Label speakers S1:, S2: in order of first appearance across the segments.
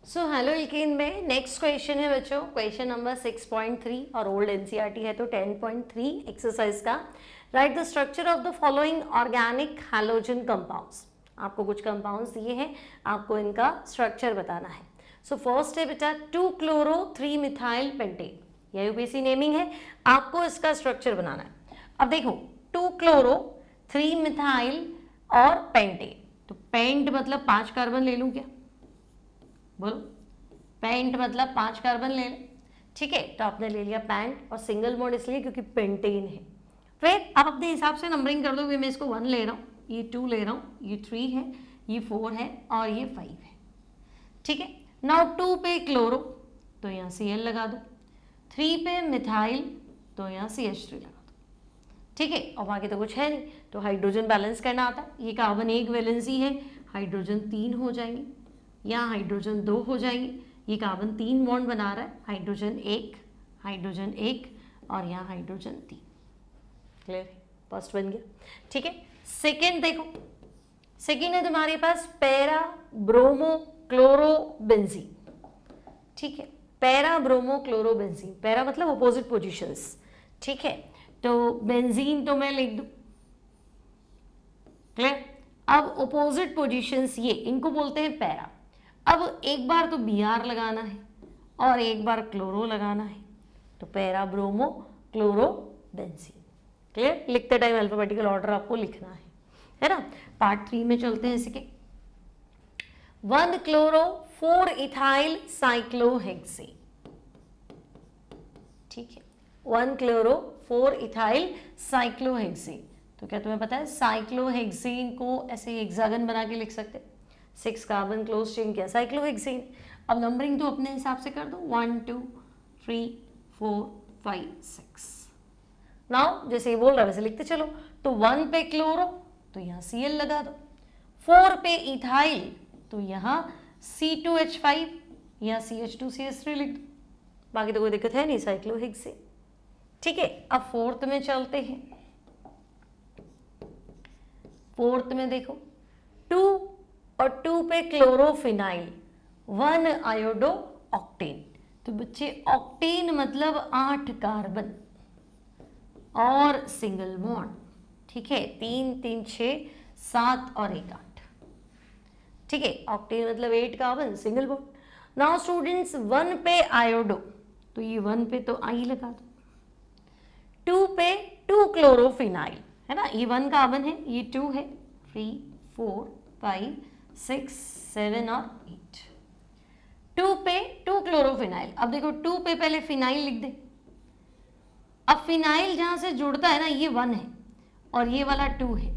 S1: So halo alkane में next question है बच्चों, क्वेश्चन नंबर 6.3 और ओल्ड एनसीईआरटी है तो 10.3 एक्सरसाइज का। Right the structure of the following organic halogen compounds. आपको कुछ कंपाउंड्स दिए हैं, आपको इनका स्ट्रक्चर बताना है। सो फर्स्ट है बेटा 2-chloro-3-methyl पेंटेन, यह यूपीएससी नेमिंग है, आपको इसका स्ट्रक्चर बनाना है। अब देखो 2-chloro-3-methyl और पेंटेन, तो पेंट मतलब 5 कार्बन ले लूं क्या? बोलो, पेंट मतलब 5 कार्बन ले लें, ठीक है। तो आपने ले लिया पेंट और सिंगल बॉन्ड इसलिए क्योंकि पेंटेन है। फिर आप अपने हिसाब से नंबरिंग कर दो, मैं इसको 1 ले रहा हूँ, ये 2 ले रहा हूँ, ये 3 है, ये 4 है और ये 5 है, ठीक है। नाउ 2 पे क्लोरो तो यहाँ Cl लगा दो, 3 पे मिथाइल तो यहाँ CH3 लगा दो, ठीक है। और बाकी तो कुछ है नहीं, तो हाइड्रोजन बैलेंस करना आता है। ये कार्बन 1 वैलेंसी है, हाइड्रोजन 3 हो जाएंगे, यहाँ हाइड्रोजन 2 हो जाएंगे, ये कार्बन 3 बॉन्ड बना रहा है, हाइड्रोजन 1 और यहाँ हाइड्रोजन 3। क्लियर है? फर्स्ट बन गया, ठीक है। सेकेंड देखो, सेकेंड है तुम्हारे पास पैरा ब्रोमो क्लोरोबेंजीन, ठीक है। पैरा ब्रोमो क्लोरोबेंजीन, पैरा मतलब अपोजिट पोजिशंस, ठीक है। तो बेंजीन तो मैं लिख दूं, क्लियर। अब अपोजिट पोजिशंस ये, इनको बोलते हैं पैरा। अब एक बार तो Br लगाना है और एक बार क्लोरो लगाना है, तो पैरा ब्रोमो क्लोरोबेंजीन। क्लियर? लिखते टाइम अल्फाबेटिकल ऑर्डर आपको लिखना है ना। पार्ट 3 में चलते हैं इसके। 1-chloro-4-ethyl साइक्लोहेक्सेन, ठीक है। 1-chloro-4-ethyl साइक्लोहेक्सेन, तो क्या तुम्हें पता है साइक्लोहेक्सेन को ऐसे हेक्सागन बना के लिख सकते हैं, 6 कार्बन क्लोज चेन क्या साइक्लोहेक्सेन। अब नंबरिंग तो अपने हिसाब से कर दो, 1 2 3 4 5 6। नाउ जैसे ये बोल रहा है वैसे लिखते चलो। तो 1 पे क्लोरो तो यहाँ Cl लगा दो, 4 पे इथाइल तो यहाँ C2H5 यहाँ CH2CH3 लिख दो, बाकी तो कोई दिक्कत है नहीं, साइक्लोहेक्सेन, ठीक है। अब फोर्थ में चलते हैं। फोर्थ में देखो 2 और 2 पे क्लोरोफिनाइल, 1 आयोडो ऑक्टेन, तो बच्चे ऑक्टेन मतलब 8 कार्बन और सिंगल बॉन्ड, ठीक है। 3 3 6 7 और 1 8, ठीक है। ऑक्टेन मतलब 8 carbon single bond. Now students 1 पे आयोडो, तो ये 1 पे तो आई लगा दो, 2 पे 2 क्लोरोफिनाइल है ना, ये 1 कार्बन है, ये 2 है, 3 4 5 6 7 और 8। 2 पे 2 क्लोरोफिनाइल, अब देखो 2 पे पहले फिनाइल लिख दे। अब फिनाइल जहां से जुड़ता है ना, ये 1 है और ये वाला 2 है,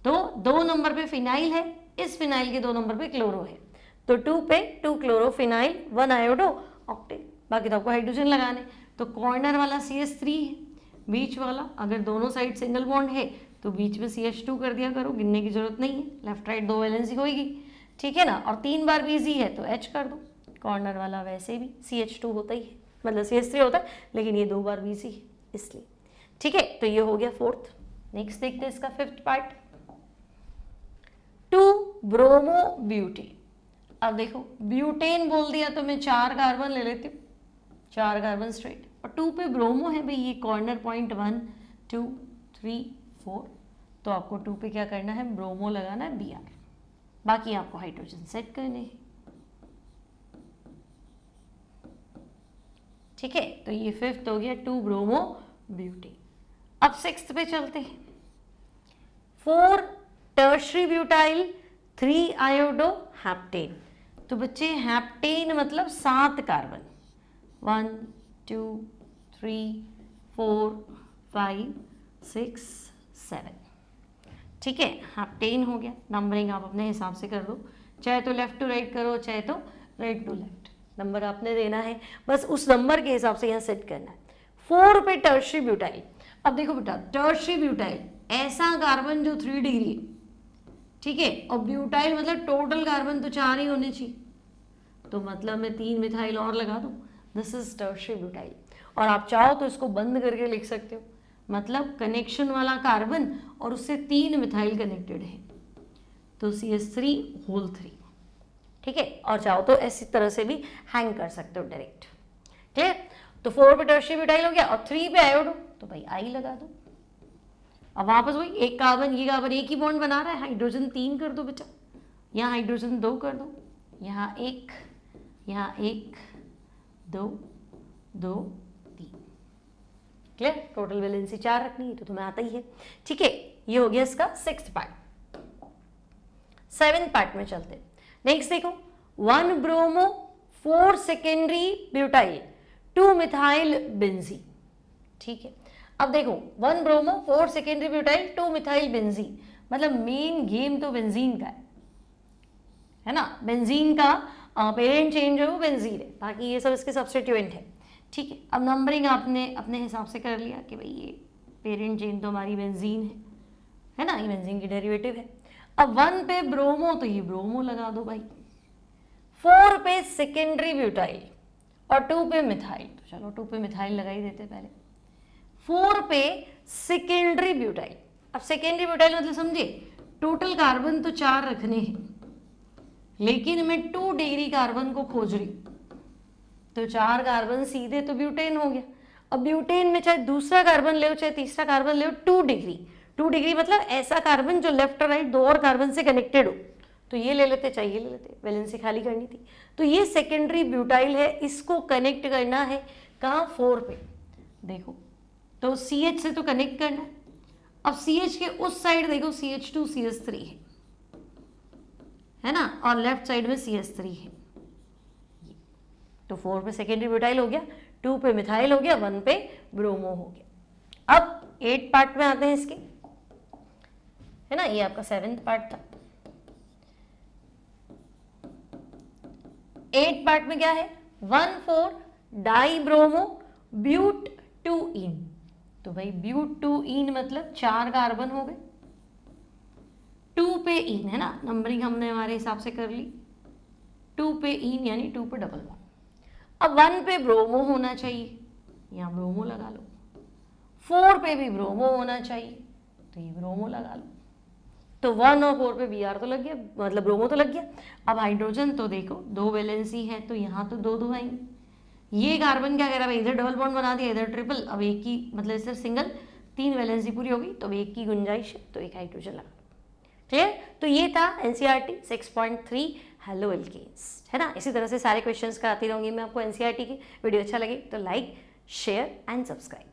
S1: तो 2 नंबर पे फिनाइल है, इस फिनाइल के 2 नंबर पे क्लोरो है, तो 2 पे 2 क्लोरोफिनाइल 1 आयोडो ऑक्टेन। बाकी तो आपको हाइड्रोजन लगाने, तो कॉर्नर वाला CH3 है, बीच वाला अगर दोनों साइड सिंगल बॉन्ड है तो बीच में CH2 कर दिया करो, गिनने की जरूरत नहीं है, लेफ्ट राइट 2 वैलेंसी होगी, ठीक है ना। और 3 बार BZ है तो H कर दो, कॉर्नर वाला वैसे भी CH2 होता ही है, मतलब CH3 होता है, लेकिन ये 2 बार BZ है इसलिए, ठीक है। तो ये हो गया फोर्थ। नेक्स्ट देखते हैं इसका फिफ्थ पार्ट, 2 ब्रोमो ब्यूटेन। अब देखो ब्यूटेन बोल दिया तो मैं 4 कार्बन ले लेती हूँ, 4 कार्बन स्ट्रेट, और 2 पे ब्रोमो है भाई, ये कॉर्नर पॉइंट 1 2 3 4, तो आपको 2 पे क्या करना है, ब्रोमो लगाना है Br, बाकी आपको हाइड्रोजन सेट करने हैं, ठीक है। तो ये फिफ्थ हो गया 2 ब्रोमो ब्यूटेन। अब सिक्स्थ पे चलते हैं, 4 टर्शरी ब्यूटाइल 3 आयोडो हैप्टेन, तो बच्चे हैप्टेन मतलब 7 कार्बन, 1 2 3 4 5 6 7, ठीक है। हैप्टेन हो गया। नंबरिंग आप अपने हिसाब से कर दो, चाहे तो लेफ्ट टू राइट करो, चाहे तो राइट टू लेफ्ट, नंबर आपने देना है, बस उस नंबर के हिसाब से यहाँ सेट करना है। 4 पे टर्शरी ब्यूटाइल, अब देखो बेटा टर्शरी ब्यूटाइल ऐसा कार्बन जो 3 डिग्री है, ठीक है, और ब्यूटाइल मतलब टोटल कार्बन तो 4 ही होने चाहिए, तो मतलब मैं 3 मिथाइल और लगा दूं, दिस इज टर्शरी ब्यूटाइल। और आप चाहो तो इसको बंद करके लिख सकते हो, मतलब कनेक्शन वाला कार्बन और उससे 3 मिथाइल कनेक्टेड है, तो CH3 होल 3, ठीक है, और चाहो तो ऐसी तरह से भी हैंग कर सकते हो डायरेक्ट। क्लियर? तो 4 पे टर्शियरी ब्यूटाइल हो गया और 3 पे आयोडो, तो भाई आई लगा दो। अब वापस वही एक कार्बन, ये कार्बन एक ही बॉन्ड बना रहा है, हाइड्रोजन 3 कर दो बेटा, यहाँ हाइड्रोजन 2 कर दो, यहाँ 1, यहाँ 1 2 2 3। क्लियर? टोटल वैलेंसी 4 रखनी है तो तुम्हें आता ही है। ठीक है, ये हो गया इसका 6th पार्ट। 7th पार्ट में चलते हैं। नेक्स्ट देखो, 1 bromo 4 secondary butyl 2 methyl benzene. ठीक है, अब देखो 1 bromo 4 secondary butyl 2 methyl benzene, मतलब मेन गेम तो बेंजीन का है ना। बेंजीन का पेरेंट चेंज है वो बेंजीन है, बाकी ये सब इसके सब्स्टिट्यूएंट है। ठीक है, अब नंबरिंग आपने अपने हिसाब से कर लिया कि भाई ये पेरेंट चेन तो हमारी बेंजीन है ना, ये बेंजीन की डेरिवेटिव है। अब 1 पे ब्रोमो तो ये ब्रोमो लगा दो भाई, 4 पे सेकेंडरी ब्यूटाइल और 2 पे मिथाइल, तो चलो 2 पे मिथाइल लगा ही देते पहले। 4 पे सेकेंडरी ब्यूटाइल, अब सेकेंडरी ब्यूटाइल मतलब समझे, टोटल कार्बन तो 4 रखने हैं लेकिन मैं 2 डिग्री कार्बन को खोज रही, तो 4 कार्बन सीधे तो ब्यूटेन हो गया। अब ब्यूटेन में चाहे दूसरा कार्बन ले चाहे तीसरा कार्बन ले, 2 डिग्री, 2 डिग्री मतलब ऐसा कार्बन जो लेफ्ट और राइट 2 और कार्बन से कनेक्टेड हो, तो ये ले लेते चाहे ये ले लेते, वैलेंसी खाली करनी थी। तो ये सेकेंडरी ब्यूटाइल है, इसको कनेक्ट करना है कहाँ, 4 पे। देखो तो CH से तो कनेक्ट करना है। अब CH के उस साइड देखो CH2 CH3 है ना, और लेफ्ट साइड में CH3 है, तो 4 पे सेकेंडरी ब्यूटाइल हो गया, 2 पे मिथाइल हो गया, 1 पे ब्रोमो हो गया। अब 8 पार्ट में आते हैं इसके, है ना, ये आपका 7th पार्ट था। 8 पार्ट में क्या है, 1,4 डाई ब्रोमो ब्यूट 2 इन, तो भाई ब्यूट 2 इन मतलब 4 कार्बन हो गए, 2 पे इन है ना, नंबरिंग हमने हमारे हिसाब से कर ली, 2 पे इन यानी 2 पे डबल बॉन्ड। अब 1 पे ब्रोमो होना चाहिए, यहाँ ब्रोमो लगा लो, 4 पे भी ब्रोमो होना चाहिए, तो ये ब्रोमो लगा लो, तो 1 और 4 पे Br तो लग गया, मतलब ब्रोमो तो लग गया। अब हाइड्रोजन तो देखो 2 वैलेंसी है, तो यहाँ तो 2 आएंगे, ये कार्बन क्या कह रहा है, इधर डबल बॉन्ड बना दिया, इधर ट्रिपल, अब एक ही मतलब सिर्फ सिंगल, 3 वैलेंसी पूरी होगी, तो एक की गुंजाइश है, तो एक हाइड्रोजन लगा। क्लियर? तो ये था NCERT 6.3 हेलो एल्केन्स, है ना। इसी तरह से सारे क्वेश्चंस कराती रहूंगी मैं आपको NCERT की। वीडियो अच्छा लगे तो लाइक, शेयर एंड सब्सक्राइब।